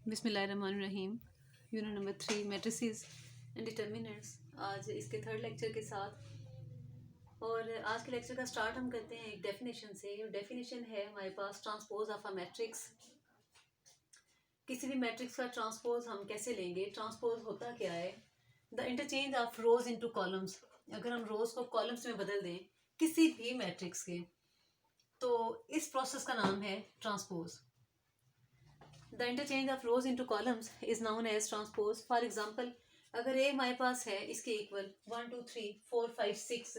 बिस्मिल्लाहिर्रहमानिर्रहीम। Unit number 3 matrices and determinants, आज इसके थर्ड लेक्चर के साथ। और आज के लेक्चर का स्टार्ट हम करते हैं एक डेफिनेशन से। डेफिनेशन है हमारे पास ट्रांसपोज ऑफ अ मैट्रिक्स। किसी भी मैट्रिक्स का ट्रांसपोज हम कैसे लेंगे, ट्रांसपोज होता क्या है। The interchange of rows into columns, अगर हम रोज को कॉलम्स में बदल दें किसी भी मैट्रिक्स के, तो इस प्रोसेस का नाम है transpose. The interchange of rows into columns is known as transpose. For example, अगर A हमारे पास है इसके इक्वल 1 2 3 4 5 6,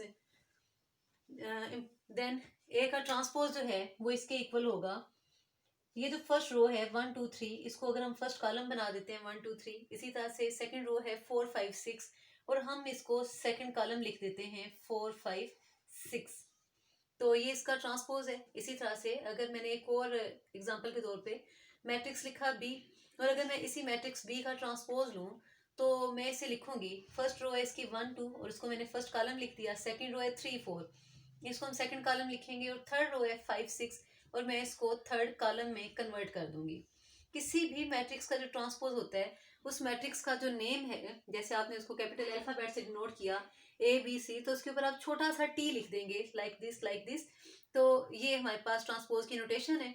देन A का ट्रांसपोज जो है वो इसके इक्वल होगा। ये जो फर्स्ट रो है 1 2 3, इसको अगर हम फर्स्ट कॉलम बना देते हैं 1 2 3, इसी तरह से सेकंड रो है 4 5 6 और हम इसको सेकंड कॉलम लिख देते हैं 4 5 6, तो ये इसका ट्रांसपोज है। इसी तरह से अगर मैंने एक और एग्जांपल के तौर पे मैट्रिक्स लिखा बी, और अगर मैं इसी मैट्रिक्स बी का ट्रांसपोज लूँ तो मैं इसे लिखूंगी, फर्स्ट रो है इसकी 1 2 और इसको मैंने फर्स्ट कॉलम लिख दिया, सेकंड रो है 3 4, इसको हम सेकंड कॉलम लिखेंगे, और थर्ड रो है 5 6 और मैं इसको थर्ड कॉलम में कन्वर्ट कर दूंगी। किसी भी मैट्रिक्स का जो ट्रांसपोज होता है उस मैट्रिक्स का जो नेम है, जैसे आपने उसको कैपिटल अल्फाबेट से डिनोट किया ABC, तो उसके ऊपर आप छोटा सा T लिख देंगे, लाइक दिस। तो ये हमारे पास ट्रांसपोज की नोटेशन है।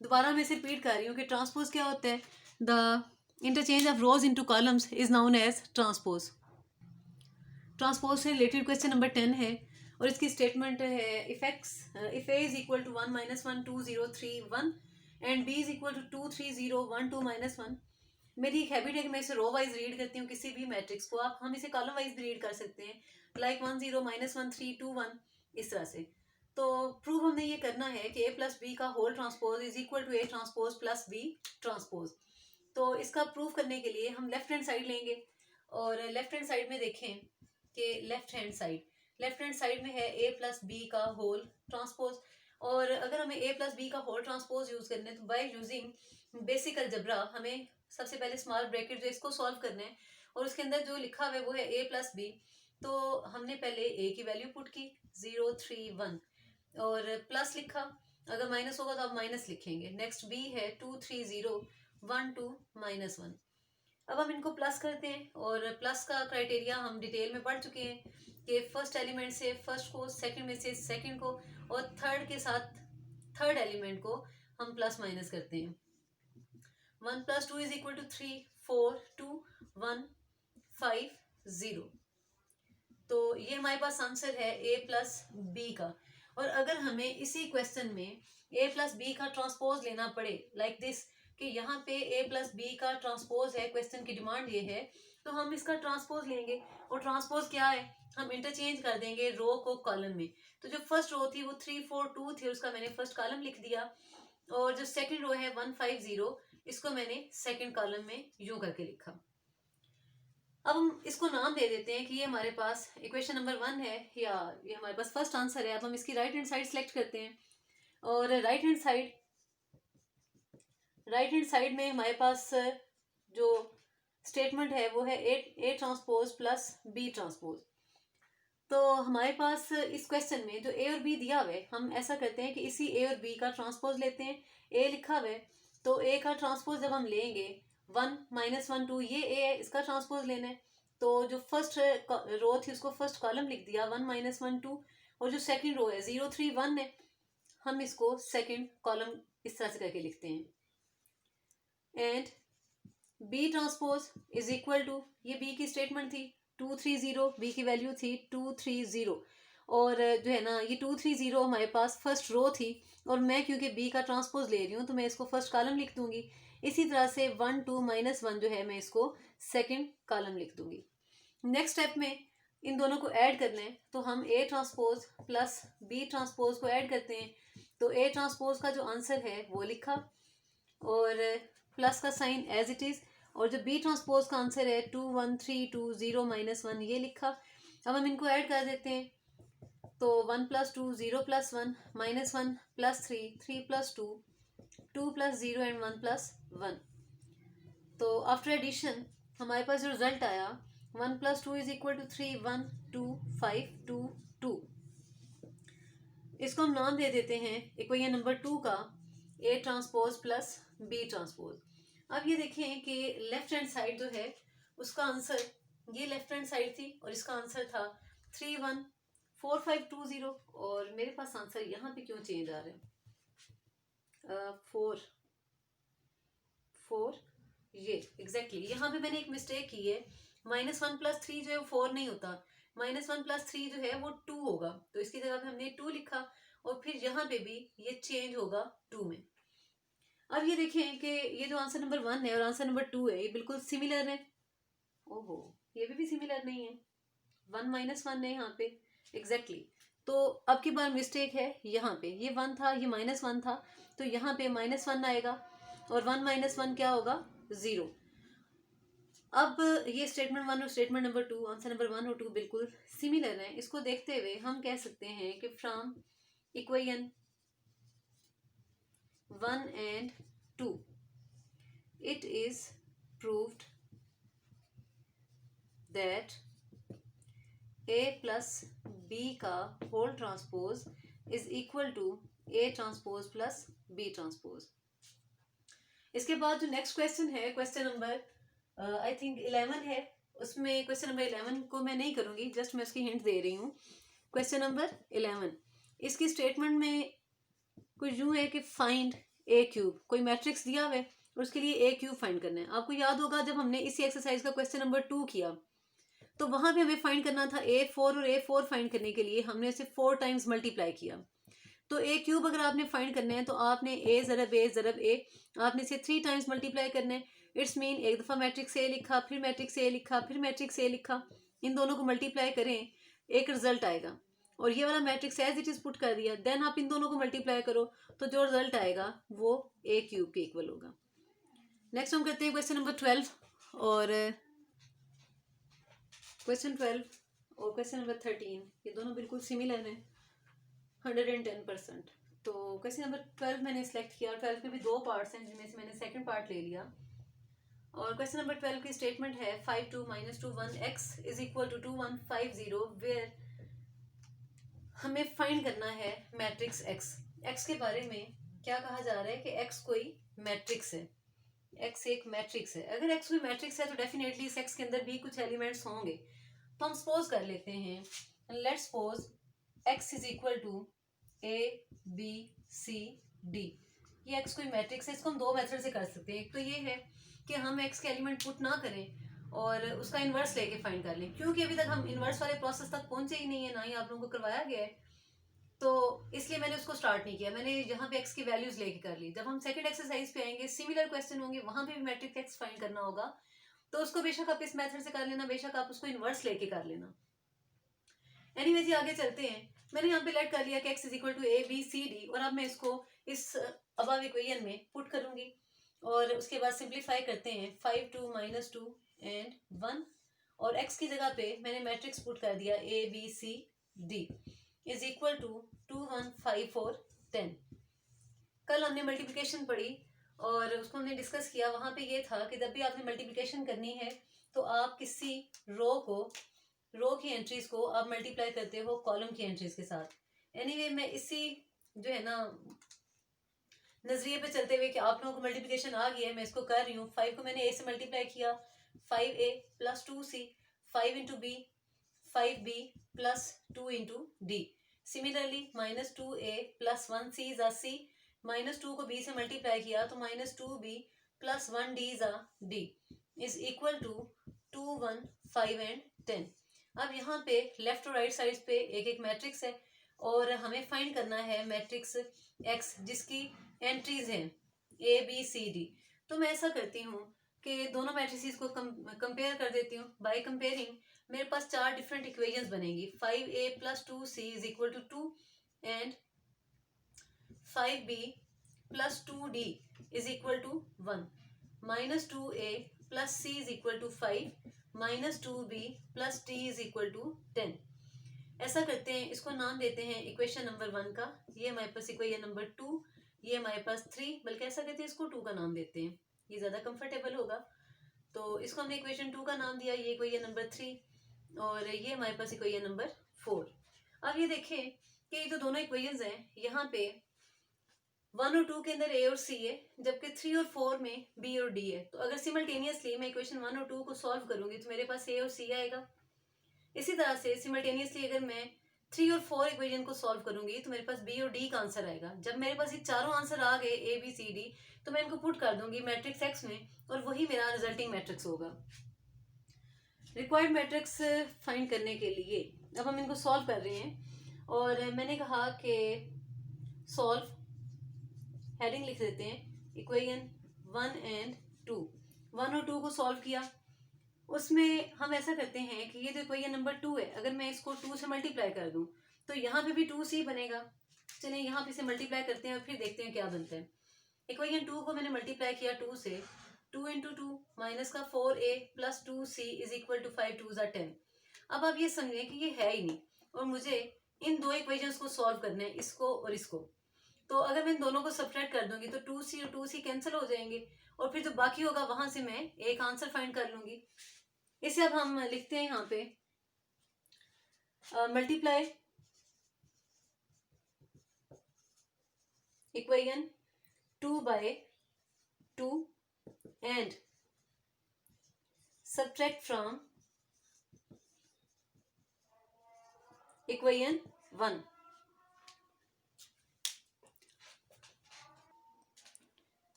दोबारा मैं इसे रिपीट कर रही हूँ कि ट्रांसपोज क्या होता है। The interchange of rows into columns is known as transpose. Transpose से रिलेटेड क्वेश्चन नंबर 10 है और इसकी स्टेटमेंट है if A is equal to 1 -1 2 0 3 1 and B is equal to 2 3 0 1 2 -1। मेरी एक हैबिट है कि मैं इसे रो वाइज रीड करती हूँ किसी भी मैट्रिक्स को, आप हम इसे कॉलम वाइज भी रीड कर सकते हैं, लाइक 1 0 -1 3 2 1, इस तरह से। तो प्रूव हमने ये करना है कि ए प्लस बी का whole transpose is equal to A transpose plus B transpose. तो इसका प्रूव करने के लिए हम लेफ्ट हैंड साइड लेंगे, और लेफ्ट हैंड साइड में देखें कि लेफ्ट हैंड साइड में है ए प्लस बी का होल ट्रांसपोज। और अगर हमें ए प्लस बी का होल ट्रांसपोज यूज करना है तो बाय यूजिंग बेसिक अलजेब्रा हमें सबसे पहले स्मॉल ब्रैकेट जो इसको सॉल्व करना है, और उसके अंदर जो लिखा हुआ है वो है ए प्लस बी। तो हमने पहले ए की वैल्यू पुट की 0 3 1 और प्लस लिखा, अगर माइनस होगा तो आप माइनस लिखेंगे। नेक्स्ट बी है 2 3 0 1 2 -1। अब हम इनको प्लस करते हैं, और प्लस का क्राइटेरिया हम डिटेल में पढ़ चुके हैं कि फर्स्ट एलिमेंट से फर्स्ट को, सेकंड में से सेकंड को, और थर्ड के साथ थर्ड एलिमेंट को हम प्लस माइनस करते हैं। 1 + 2 इज इक्वल टू 3 4 2 1 5 0। तो ये हमारे पास आंसर है ए प्लस बी का। और अगर हमें इसी क्वेश्चन में ए प्लस बी का ट्रांसपोज लेना पड़े लाइक दिस, कि यहाँ पे ए प्लस बी का ट्रांसपोज है, क्वेश्चन की डिमांड ये है, तो हम इसका ट्रांसपोज लेंगे। और ट्रांसपोज क्या है, हम इंटरचेंज कर देंगे रो को कॉलम में। तो जो फर्स्ट रो थी वो 3 4 2 थी, उसका मैंने फर्स्ट कॉलम लिख दिया, और जो सेकंड रो है 1 5 0, इसको मैंने सेकंड कॉलम में यूं करके लिखा। अब हम इसको नाम दे देते हैं कि ये हमारे पास इक्वेशन नंबर 1 है, या ये हमारे पास फर्स्ट आंसर है। अब हम इसकी राइट हैंड साइड सेलेक्ट करते हैं, और राइट हैंड साइड में हमारे पास जो स्टेटमेंट है वो है A transpose plus B transpose. तो हमारे पास इस क्वेश्चन में जो ए और बी दिया हुआ है, हम ऐसा करते हैं कि इसी ए और बी का ट्रांसपोज लेते हैं। ए लिखा हुआ है तो ए का ट्रांसपोज जब हम लेंगे 1 -1 2, ये ए है, इसका ट्रांसपोज लेना है। तो जो फर्स्ट रो थी उसको फर्स्ट कॉलम लिख दिया 1 -1 2, और जो सेकंड रो है 0 3 1 है, हम इसको सेकंड कॉलम इस तरह से करके लिखते हैं। And B transpose is equal to, ये बी की स्टेटमेंट थी 2 3 0, बी की वैल्यू थी 2 3 0, और जो है ना ये 2 3 0 हमारे पास फर्स्ट रो थी, और मैं क्योंकि बी का ट्रांसपोज ले रही हूँ तो मैं इसको फर्स्ट कॉलम लिख दूंगी। इसी तरह से 1 2 -1 जो है मैं इसको सेकंड कॉलम लिख दूंगी। नेक्स्ट स्टेप में इन दोनों को ऐड करना है, तो हम A transpose plus B transpose को ऐड करते हैं। तो ए ट्रांसपोज का जो आंसर है वो लिखा, और प्लस का साइन एज इट इज, और जो बी ट्रांसपोज का आंसर है 2 1 3 2 0 -1, ये लिखा। अब हम इनको ऐड कर देते हैं, तो 1 + 2 0 + 1 -1 + 3 3 + 2 2 + 0 एंड 1 + 1। तो आफ्टर एडिशन हमारे पास जो रिजल्ट आया 1 + 2 इज इक्वल टू 3 1 2 5 2 2। इसको हम नाम दे देते हैं इक्वेशन नंबर 2 का A transpose plus B transpose. अब ये देखें कि लेफ्ट हैंड साइड जो है उसका आंसर, ये लेफ्ट हैंड साइड थी और इसका आंसर था 314520, और मेरे पास आंसर यहाँ पे क्यों चेंज आ रहा है, 4 ये एग्जैक्टली यहाँ पे मैंने एक मिस्टेक की है। -1+3 जो है वो 4 नहीं होता, -1+3 जो है वो 2 होगा, तो इसकी जगह पे हमने 2 लिखा और फिर यहाँ पे भी ये चेंज होगा 2 में। अब ये देखें कि ये जो आंसर नंबर 1 है और आंसर नंबर 2 है ये बिल्कुल सिमिलर है। ओहो, ये भी सिमिलर नहीं है, 1 - 1 है यहाँ पे एग्जैक्टली। तो अब की बार मिस्टेक है यहाँ पे, ये 1 था, ये -1 था, तो यहाँ पे -1 आएगा और 1 - 1 क्या होगा, 0। अब ये स्टेटमेंट 1 और स्टेटमेंट नंबर 2, आंसर नंबर 1 और 2 बिल्कुल सिमिलर हैं। इसको देखते हुए हम कह सकते हैं कि from equation 1 and 2 it is proved that a plus b का whole transpose is equal to a transpose plus b transpose. इसके बाद जो नेक्स्ट क्वेश्चन है, क्वेश्चन नंबर आई थिंक 11 है, उसमें क्वेश्चन नंबर 11 को मैं नहीं करूंगी, जस्ट मैं उसकी हिंट दे रही हूँ। क्वेश्चन नंबर 11 इसकी स्टेटमेंट में कुछ यूं है कि फाइंड ए क्यूब, कोई मैट्रिक्स दिया हुआ है और उसके लिए ए क्यूब फाइंड करना है। आपको याद होगा जब हमने इसी एक्सरसाइज का क्वेश्चन नंबर 2 किया तो वहां भी हमें फाइंड करना था A4, और A4 फाइंड करने के लिए हमने इसे 4 टाइम्स मल्टीप्लाई किया। तो ए क्यूब अगर आपने फाइंड करना है तो आपने ए ज़रब ए ज़रब ए, आपने इसे 3 टाइम्स मल्टीप्लाई करना है। इट्स मीन एक दफ़ा मैट्रिक्स ए लिखा, फिर मैट्रिक्स ए लिखा, फिर मैट्रिक्स ए लिखा, इन दोनों को मल्टीप्लाई करें, एक रिजल्ट आएगा और ये वाला matrix as it is put कर दिया, देन आप इन दोनों को मल्टीप्लाई करो तो जो रिजल्ट आएगा वो ए क्यूब के इक्वल होगा। नेक्स्ट हम करते हैं क्वेश्चन नंबर 12, और क्वेश्चन 12 और क्वेश्चन नंबर 13 ये दोनों बिल्कुल सिमिलर हैं 110%। तो क्वेश्चन नंबर 12 मैंने सिलेक्ट किया, 12 के भी 2 पार्ट्स हैं जिनमें से मैंने सेकंड पार्ट ले लिया। और क्वेश्चन नंबर 12 की स्टेटमेंट है 5 2 - 2 1 x is equal to 2 1 5 0, where हमें फाइंड करना है मैट्रिक्स x। x के बारे में क्या कहा जा रहा है कि x कोई मैट्रिक्स है, x एक मैट्रिक्स है। अगर x कोई मैट्रिक्स है तो डेफिनेटली इस x के अंदर भी कुछ एलिमेंट्स होंगे। तो हम सपोज कर लेते हैं, let's suppose x is equal to a b c d, ये x कोई मैट्रिक्स है। इसको हम 2 मेथड से कर सकते हैं। एक तो ये है कि हम x के एलिमेंट पुट ना करें और उसका इन्वर्स लेके फाइंड कर लें, क्योंकि अभी तक हम इन्वर्स वाले प्रोसेस तक पहुंचे ही नहीं है, ना ही आप लोगों को करवाया गया है, तो इसलिए मैंने उसको स्टार्ट नहीं किया। मैंने यहाँ पे x की वैल्यूज लेके कर ली। जब हम सेकंड एक्सरसाइज पे आएंगे सिमिलर क्वेश्चन होंगे, वहां पे भी मैट्रिक्स x फाइंड करना होगा, तो उसको बेशक आप इस मेथड से कर लेना, बेशक आप उसको इन्वर्स लेके कर लेना। एनीवेज ये आगे चलते हैं। मैंने यहाँ पे लेट कर लिया कि x is equal to A B C D, और अब मैं इसको इस अबव इक्वेशन में पुट करूंगी और उसके बाद सिंप्लीफाई करते हैं 5 2 - 2 एंड 1, और x की जगह पे मैंने मैट्रिक्स पुट कर दिया A B C D is equal to 2 1 5 4 10। कल हमने मल्टीप्लिकेशन पढ़ी और उसको हमने डिस्कस किया। वहां पे ये था कि जब भी आपने मल्टीप्लिकेशन करनी है तो आप किसी रो की एंट्रीज को आप मल्टीप्लाई करते हो कॉलम की एंट्रीज के साथ। एनीवे मैं इसी जो है ना नजरिए पे चलते हुए कि आप लोगों को मल्टीप्लिकेशन आ गया है, मैं इसको कर रही हूँ। 5 को मैंने a से मल्टीप्लाई किया, 5a plus 2c, 5 into B, 5b plus 2 into D. Similarly -2a plus 1c is a c, -2 को b से मल्टीप्लाई किया तो -2b plus 1d is a d is equal to 2 1 5 and 10। अब यहाँ पे लेफ्ट और राइट साइड पे एक एक मैट्रिक्स है और हमें फाइंड करना है मैट्रिक्स x जिसकी एंट्रीज हैं ए बी सी डी। तो मैं ऐसा करती हूँ कि दोनों मैट्रिसेस को कंपेयर कर देती हूँ। बाय कंपेयरिंग मेरे पास 4 डिफरेंट इक्वेशंस बनेगी। 5a plus 2c is equal to 2 and 5b plus 2d is equal to 1, -2a plus c is equal to 5, -2b plus d is equal to 10। ऐसा करते हैं, इसको नाम देते हैं इक्वेशन नंबर 1 का, ये हमारे पास इक्वेशन नंबर 2, ये हमारे पास 3, बल्कि ऐसा करते हैं इसको 2 का नाम देते हैं, ये ज़्यादा कंफर्टेबल होगा। तो इसको हमने इक्वेशन 2 का नाम दिया, ये इक्वेशन नंबर 3 और ये हमारे पास इक्वेशन नंबर 4। अब ये देखें कि ये जो दोनों इक्वेशंस हैं यहाँ पे 1 और 2 के अंदर ए और सी है, जबकि 3 और 4 में बी और डी है। तो अगर सिमल्टेनियसली मैं इक्वेशन 1 और 2 को सॉल्व करूंगी तो मेरे पास ए और सी आएगा। इसी तरह से सिमल्टेनियसली अगर मैं 3 और 4 इक्वेशन को सॉल्व करूंगी तो मेरे पास बी और डी का आंसर आएगा। जब मेरे पास ये चारों आंसर आ गए ए बी सी डी, तो मैं इनको पुट कर दूंगी मैट्रिक्स एक्स में और वही मेरा रिजल्टिंग मैट्रिक्स होगा। रिक्वायर्ड मैट्रिक्स फाइंड करने के लिए अब हम इनको सॉल्व कर रहे हैं, और मैंने कहा कि सॉल्व, हेडिंग लिख देते हैं इक्वेशन 1 एंड 2। 1 और 2 को सॉल्व किया, उसमें हम ऐसा करते हैं कि ये जो इक्वेशन नंबर 2 है, अगर मैं इसको 2 से मल्टीप्लाई कर दूं तो यहाँ पे भी 2c बनेगा। चलिए यहाँ पे से मल्टीप्लाई करते हैं और फिर देखते हैं क्या बनता है। इक्वेशन 2 को मैंने मल्टीप्लाई किया 2 से, 2 इंटू 2 माइनस का 4a plus 2c is equal to 5 2 10। अब आप ये समझें कि ये है ही नहीं और मुझे इन दो इक्वेशंस को सॉल्व करना है, इसको और इसको। तो अगर मैं इन दोनों को सब्ट्रैक्ट कर दूंगी तो 2c और 2c कैंसिल हो जाएंगे और फिर जो बाकी होगा वहां से मैं एक आंसर फाइंड कर लूंगी। इसे अब हम लिखते हैं यहाँ पे multiply equation 2 by 2 and subtract from equation 1।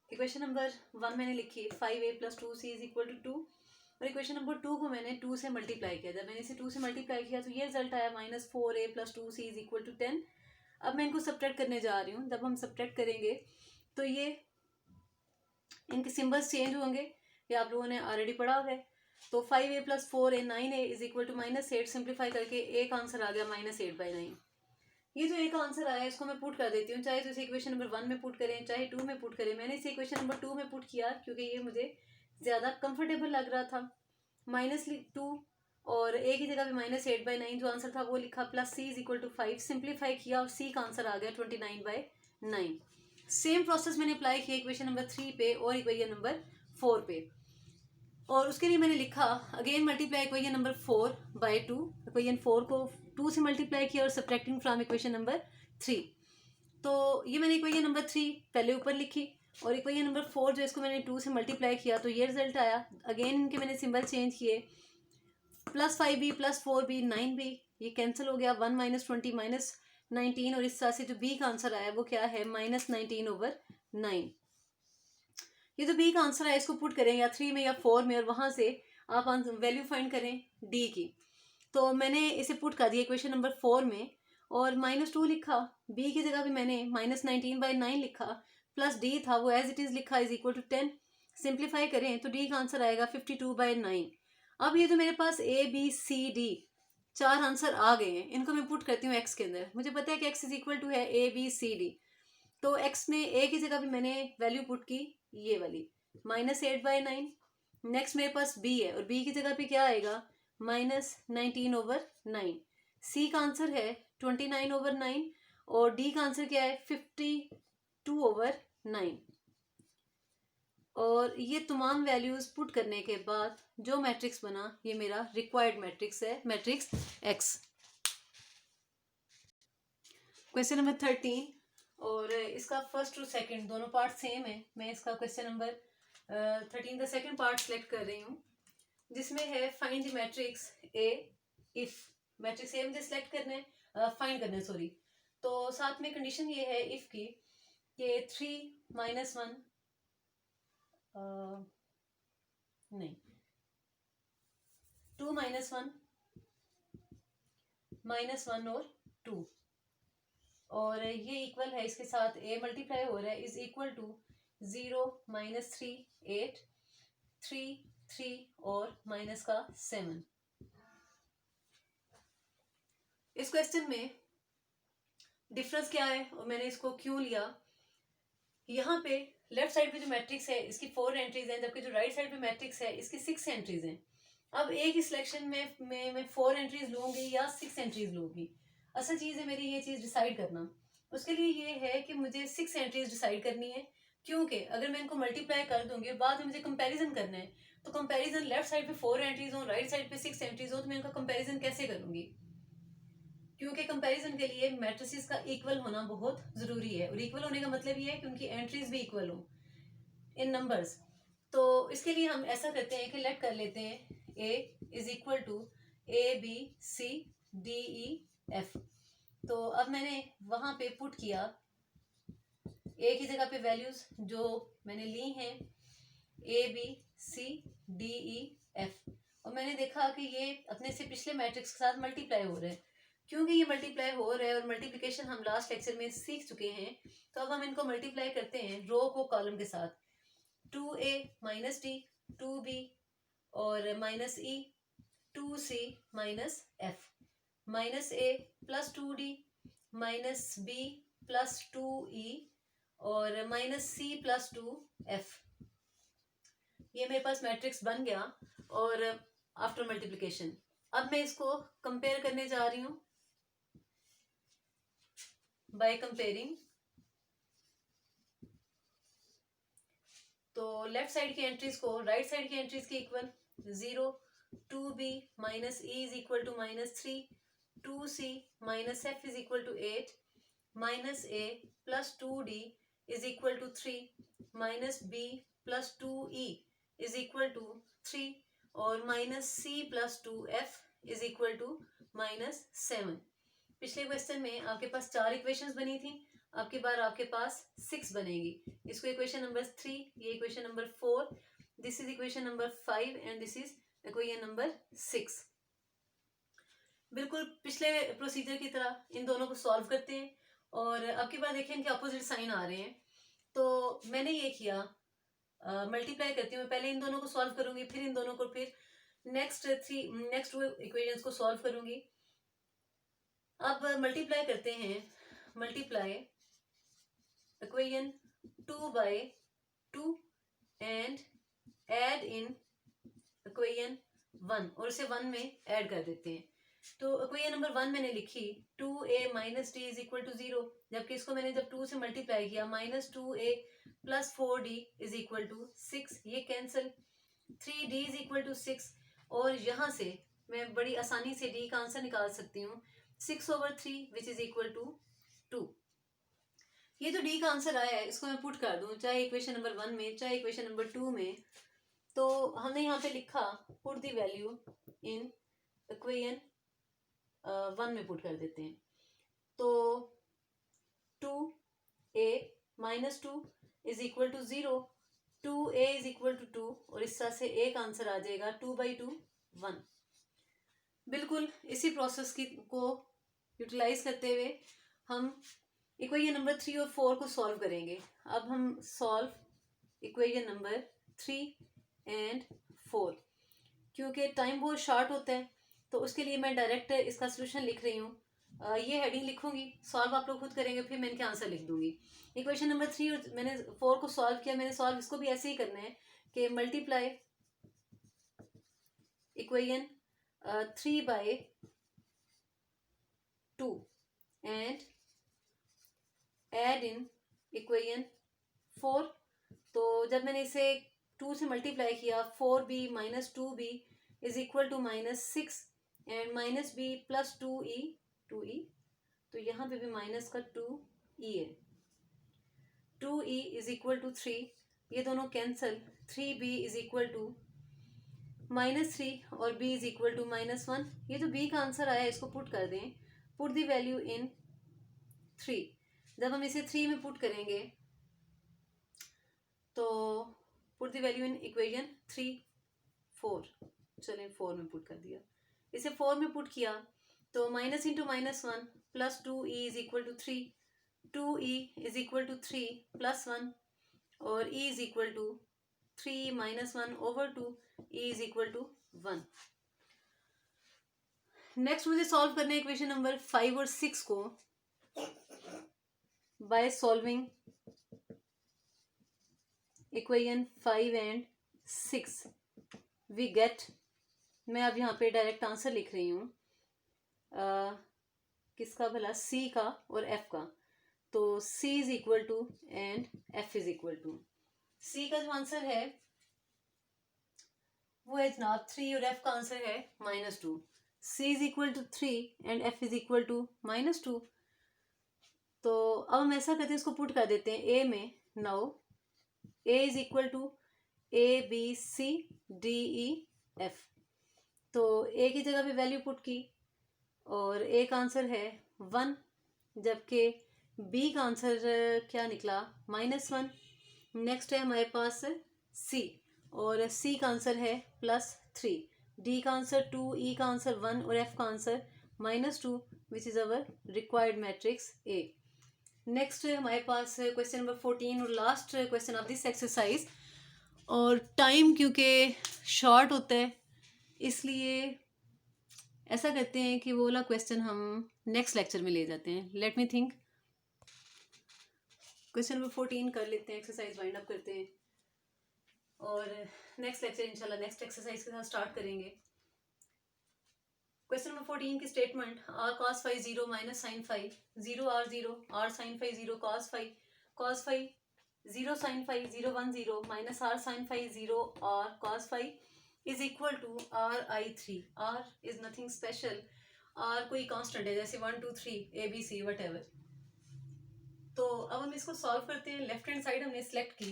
Equation number 1 मैंने लिखी 5a plus 2c is equal to 2, और इक्वेशन नंबर 2 को मैंने 2 से मल्टीप्लाई किया। जब मैंने इसे 2 से मल्टीप्लाई किया तो ये रिजल्ट आया minus 4a plus 2c is equal to 10। अब मैं इनको सब्ट्रैक्ट करने जा रही हूँ। जब हम सब्ट्रैक्ट करेंगे तो ये इनके सिंबल्स चेंज होंगे, ये आप लोगों ने ऑलरेडी पढ़ा हुआ है। तो 5a plus 4a 9a is equal to minus 8, simplify करके एक आंसर आ गया माइनस 8/9। ये जो एक आंसर आया इसको मैं पुट कर देती हूँ, चाहे तो इसे इक्वेशन नंबर 1 में पुट करें चाहे 2 में पुट करें। मैंने इसे इक्वेशन नंबर 2 में पुट किया क्योंकि ये मुझे ज़्यादा कंफर्टेबल लग रहा था। -2 और a की जगह पे -8/9 जो आंसर था वो लिखा, plus c is equal to 5, simplify किया और c का आंसर आ गया 29/9। सेम प्रोसेस मैंने अप्लाई किया इक्वेशन नंबर 3 पे और इक्वेशन नंबर 4 पे, और उसके लिए मैंने लिखा again multiply equation number 4/2। Equation 4 को 2 से मल्टीप्लाई किया और सब्ट्रैक्टिंग फ्रॉम इक्वेशन नंबर 3। तो ये मैंने इक्वेशन नंबर 3 पहले ऊपर लिखी, और इक्वेशन नंबर 4 जो इसको मैंने 2 से मल्टीप्लाई किया तो ये रिजल्ट आया। अगेन इनके मैंने सिंबल चेंज किए, plus 5b plus 4b 9b, ये कैंसिल हो गया। 1 माइनस 20 माइनस 19, और इस तरह से जो b का आंसर आया वो क्या है -19/9। ये जो बी का आंसर है इसको पुट करें या 3 में या 4 में, और वहां से आप वैल्यू फाइंड करें डी की। तो मैंने इसे पुट कर दिया इक्वेशन नंबर 4 में और -2 लिखा, बी की जगह भी मैंने -19/9 लिखा, प्लस डी था वो एज इट इज लिखा इज इक्वल टू 10। सिंप्लीफाई करें तो डी का आंसर आएगा 52/9। अब ये जो मेरे पास A B C D 4 answer आ गए हैं, इनको मैं पुट करती हूँ एक्स के अंदर। मुझे पता है कि एक्स इज इक्वल टू है ए बी सी डी, तो एक्स में ए की जगह भी मैंने वैल्यू पुट की ये वाली -8/9। नेक्स्ट मेरे पास बी है और बी की जगह पे क्या आएगा -19/9। सी का आंसर है 29/9 और डी का आंसर क्या है 52/9। और ये तमाम वैल्यूज पुट करने के बाद जो मैट्रिक्स बना ये मेरा रिक्वायर्ड मैट्रिक्स है, मैट्रिक्स एक्स। क्वेश्चन नंबर 13, और इसका फर्स्ट और सेकंड दोनों पार्ट सेम है। मैं इसका क्वेश्चन नंबर 13 का सेकंड पार्ट सेलेक्ट कर रही हूँ, जिसमें है find the matrix A if. Matrix A मुझे सेलेक्ट करना है, फाइंड करना है सॉरी। तो साथ में कंडीशन ये है इफ की कि 3 - 1 नहीं 2 - 1 -1 और 2, और ये इक्वल है इसके साथ ए मल्टीप्लाई हो रहा है इज इक्वल टू 0 -3 8 3 3 और माइनस का 7। इस क्वेश्चन में डिफरेंस क्या है और मैंने इसको क्यों लिया। यहाँ पे लेफ्ट साइड पे जो मैट्रिक्स है इसकी 4 एंट्रीज हैं, जबकि जो राइट साइड पे मैट्रिक्स है इसकी 6 एंट्रीज हैं। अब एक ही सिलेक्शन में मैं 4 एंट्रीज लूंगी या 6 एंट्रीज लूंगी, असल चीज़ है मेरी ये चीज़ डिसाइड करना। उसके लिए ये है कि मुझे 6 एंट्रीज डिसाइड करनी है, क्योंकि अगर मैं इनको मल्टीप्लाई कर दूंगी बाद में मुझे कंपैरिजन करना है, तो कंपैरिजन लेफ्ट साइड पे 4 एंट्रीज हो राइट साइड पे 6 एंट्रीज हो तो मैं इनका कंपैरिजन कैसे करूंगी। क्योंकि कंपैरिजन के लिए मैट्रिसेस का इक्वल होना बहुत जरूरी है, और इक्वल होने का मतलब ये है कि उनकी एंट्रीज भी इक्वल हो इन नंबर्स। तो इसके लिए हम ऐसा करते हैं कि लेट कर लेते हैं ए इज इक्वल टू ABCDEF। तो अब मैंने वहां पे पुट किया ए की जगह पे वैल्यूज जो मैंने ली हैं ABCDEF, और मैंने देखा कि ये अपने से पिछले मैट्रिक्स के साथ मल्टीप्लाई हो रहे हैं। क्योंकि ये मल्टीप्लाई हो रहा है और मल्टीप्लिकेशन हम लास्ट लेक्चर में सीख चुके हैं, तो अब हम इनको मल्टीप्लाई करते हैं रो को कॉलम के साथ। 2A माइनस डी, 2B और minus E, 2C minus F, minus A plus 2D minus B plus 2E और माइनस C प्लस 2F। ये मेरे पास मैट्रिक्स बन गया और आफ्टर मल्टीप्लिकेशन। अब मैं इसको कंपेयर करने जा रही हूं बाय कंपेयरिंग। तो लेफ्ट साइड की एंट्रीज को राइट साइड की एंट्रीज के equal 0, 2B minus E is equal to minus 3, 2C minus F is equal to 8, minus A plus 2D is equal to 3, minus B plus 2E is equal to 3 और minus C plus 2F is equal to minus 7। पिछले question में आपके पास 4 equations बनी थी, आपकी बार आपके पास 6 बनेगी। इसको इक्वेशन नंबर 3, ये equation number 4, this is equation number 5 and this is equation number 6। बिल्कुल पिछले प्रोसीजर की तरह इन दोनों को सॉल्व करते हैं, और अब की बार देखें इनके अपोजिट साइन आ रहे हैं। तो मैंने ये किया, मल्टीप्लाई करती हूँ, पहले इन दोनों को सॉल्व करूंगी, फिर इन दोनों को, फिर नेक्स्ट टू इक्वेशंस को सॉल्व करूंगी। अब मल्टीप्लाई करते हैं, multiply equation 2 by 2 and add in equation 1, और इसे 1 में ऐड कर देते हैं। तो इक्वेशन नंबर 1 मैंने लिखी 2A minus D is equal to 0, जबकि इसको मैंने जब 2 से मल्टीप्लाई किया minus 2A plus 4D is equal to 6, ये cancel, 3D is equal to 6, और यहाँ से मैं बड़ी आसानी से D का आंसर निकाल सकती हूँ 6/3 विच इज इक्वल टू 2। ये जो D का आंसर आया है इसको मैं पुट कर दूं चाहे इक्वेशन नंबर 1 में चाहे इक्वेशन नंबर 2 में। तो हमने यहाँ पे लिखा put the value in equation 1 में पुट कर देते हैं। तो 2A minus 2 is equal to 0, 2A is equal to 2, और इस तरह से A का आंसर आ जाएगा 2/2 1। बिल्कुल इसी प्रोसेस को यूटिलाइज करते हुए हम इक्वेशन नंबर 3 और 4 को सॉल्व करेंगे। अब हम सॉल्व इक्वेशन नंबर 3 एंड 4। क्योंकि टाइम बहुत शॉर्ट होता है तो उसके लिए मैं डायरेक्ट इसका सोल्यूशन लिख रही हूँ। ये हेडिंग लिखूंगी, सॉल्व आप लोग खुद करेंगे, फिर मैं इनके आंसर लिख दूंगी। इक्वेशन नंबर 3 और मैंने 4 को सॉल्व किया। मैंने सॉल्व इसको भी ऐसे ही करना है कि multiply equation 3 by 2 and add in equation 4। तो जब मैंने इसे 2 से मल्टीप्लाई किया 4B minus 2B is equal to minus 6 and minus B plus 2E, तो यहाँ पे भी माइनस का 2E है, 2E इज इक्वल टू 3, ये दोनों cancel, 3B is equal to minus 3 और B is equal to minus 1। ये जो B का आंसर आया इसको पुट कर दें, पुट द वैल्यू इन 3। जब हम इसे 3 में पुट करेंगे तो put the value in equation 3 4, चलें 4 में पुट कर दिया। इसे 4 में पुट किया तो minus into minus 1 plus 2E is equal to 3, 2E is equal to 3 plus 1, और E is equal to 3 minus 1 over 2, E is equal to 1। Next मुझे सॉल्व करना है इक्वेशन नंबर 5 और 6 को by solving equation 5 and 6 we get, मैं अब यहाँ पे डायरेक्ट आंसर लिख रही हूँ किसका भला, C का और F का। तो C is equal to and F is equal to, C का जो आंसर है वो है जनाब 3 और F का आंसर है -2। C is equal to 3 and F is equal to -2। तो अब हम ऐसा करते हैं, इसको पुट कर देते हैं A में। Now A is equal to ABCDEF। तो A की जगह पे वैल्यू पुट की और A का आंसर है 1, जबकि B का आंसर क्या निकला, -1। नेक्स्ट है हमारे पास C, और C का आंसर है +3। D का आंसर 2, E का आंसर 1 और F का answer -2, which is our required matrix A। Next हमारे पास क्वेश्चन नंबर 14 और last question of this exercise. और टाइम क्योंकि शॉर्ट होता है, इसलिए ऐसा करते हैं कि वो वाला क्वेश्चन हम नेक्स्ट लेक्चर में ले जाते हैं। Let me think. Question number 14 कर लेते हैं, एक्सरसाइज वाइंड अप करते हैं और नेक्स्ट लेक्चर इंशाल्लाह नेक्स्ट एक्सरसाइज के साथ स्टार्ट करेंगे। क्वेश्चन नंबर 14 की statement, r cos phi 0 minus sin phi 0 r sin phi 0 cos phi 0 sin phi 0 1 0 minus r sin phi 0 r cos phi is equal to r I 3। r is nothing special, r कोई constant है, जैसे 1 2 3 ABC whatever। तो अब हम इसको solve करते हैं। Left hand side हमने सेलेक्ट की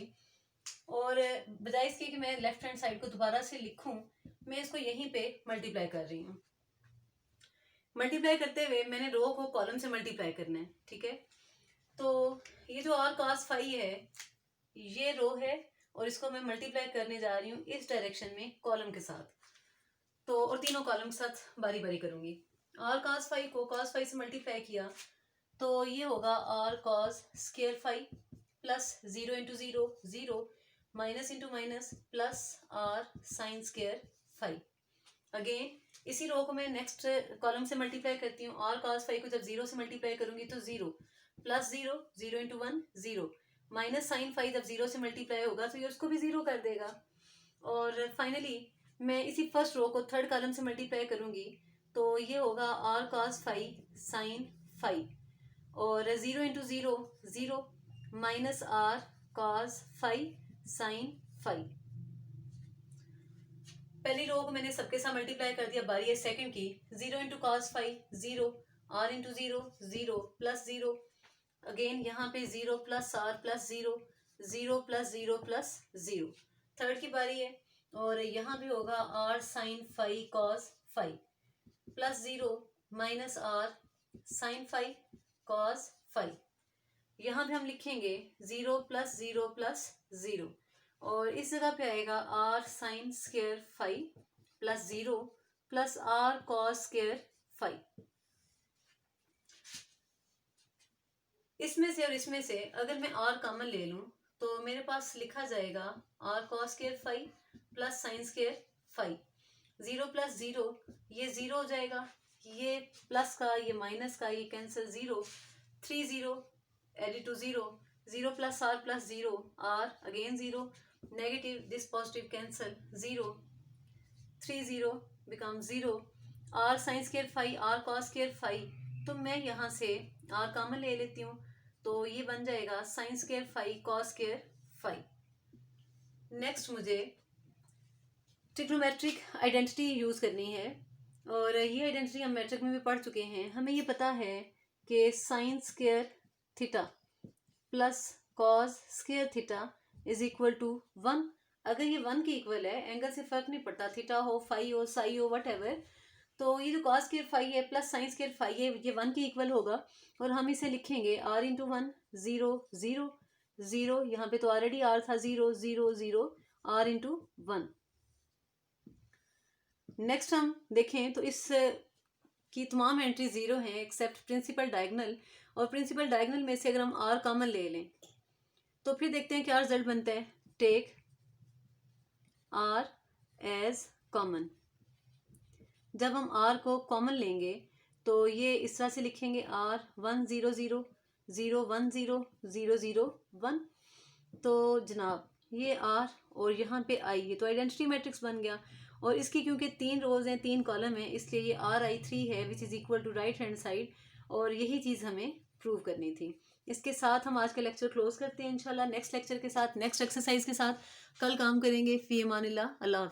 और बजाय इसके कि मैं लेफ्ट हैंड साइड को दोबारा से लिखूं, मैं इसको यहीं पे मल्टीप्लाई कर रही हूँ। मल्टीप्लाई करते हुए मैंने रो को कॉलम से मल्टीप्लाई करना है, ठीक है। तो ये जो r cos phi है ये रो है और इसको मैं मल्टीप्लाई करने जा रही हूँ इस डायरेक्शन में कॉलम के साथ। तो और तीनों कॉलम के साथ बारी बारी करूंगी। r cos phi को cos phi से मल्टीप्लाई किया तो ये होगा r cos square phi plus 0 into 0 0 minus into minus plus r sine square phi। Again इसी रो को मैं नेक्स्ट कॉलम से मल्टीप्लाई करती हूँ। r cos phi को जब 0 से मल्टीप्लाई करूंगी तो 0 plus 0 0 into 1 0 minus sine phi जब 0 से मल्टीप्लाई होगा तो ये उसको भी 0 कर देगा। और फाइनली मैं इसी फर्स्ट रो को थर्ड कॉलम से मल्टीप्लाई करूंगी तो ये होगा r cos phi sine phi और 0 into 0 0 minus r cos phi sine phi। पहली रो को मैंने सबके साथ मल्टीप्लाई कर दिया, बारी है सेकंड की। 0 into cos phi 0 r into 0 0 plus 0 again यहाँ पे 0 plus r plus 0 0 plus 0 plus 0। Third की बारी है और यहाँ भी होगा r sine phi cos phi plus 0 minus r sine phi cos phi। यहाँ पे हम लिखेंगे 0 प्लस 0 प्लस 0 और इस जगह पे आएगा r sine square phi plus 0 plus r cos square phi। इसमें से और इसमें से अगर मैं r कॉमन ले लूं तो मेरे पास लिखा जाएगा r cos square phi plus sign square phi। 0 plus 0 ये 0 हो जाएगा, ये प्लस का ये माइनस का ये cancel 0 3 0 added to 0 0 plus r plus 0 r again 0 negative this positive cancel 0 3 0 become 0 r sine square phi r cos square phi। तो मैं यहाँ से r कॉमन ले लेती हूँ तो ये बन जाएगा sign square phi cos square phi। Next मुझे ट्रिग्नोमेट्रिक आइडेंटिटी यूज करनी है और ये आइडेंटिटी हम मैट्रिक में भी पढ़ चुके हैं। हमें ये पता है कि sine square theta plus cos square theta is equal to 1। अगर ये 1 के इक्वल है, एंगल से फर्क नहीं पड़ता, थीटा हो फाई हो साई हो वट एवर, तो ये जो कॉस स्क्वायर फाई है प्लस साइन स्क्वायर फाई है ये 1 के इक्वल होगा और हम इसे लिखेंगे r इंटू 1 0 0 0। यहाँ पे तो ऑलरेडी r था 0 0 0 r इंटू 1। नेक्स्ट हम देखें तो इस की तमाम एंट्री 0 हैं एक्सेप्ट प्रिंसिपल डायगोनल, और प्रिंसिपल डायगोनल में से अगर हम r कॉमन ले लें तो फिर देखते हैं क्या रिजल्ट बनता है। Take r as common. जब हम r को कॉमन लेंगे तो ये इस तरह से लिखेंगे r 1 0 0 0 1 0 0 0 1। तो जनाब ये r और यहाँ पे i, ये तो आइडेंटिटी मैट्रिक्स बन गया और इसकी क्योंकि 3 रोज हैं 3 कॉलम हैं इसलिए ये RI3 है which is equal to right hand side, और यही चीज़ हमें प्रूव करनी थी। इसके साथ हम आज का लेक्चर क्लोज करते हैं। इंशाल्लाह नेक्स्ट लेक्चर के साथ नेक्स्ट एक्सरसाइज के साथ कल काम करेंगे। फी अमानिल्लाह, अल्लाह।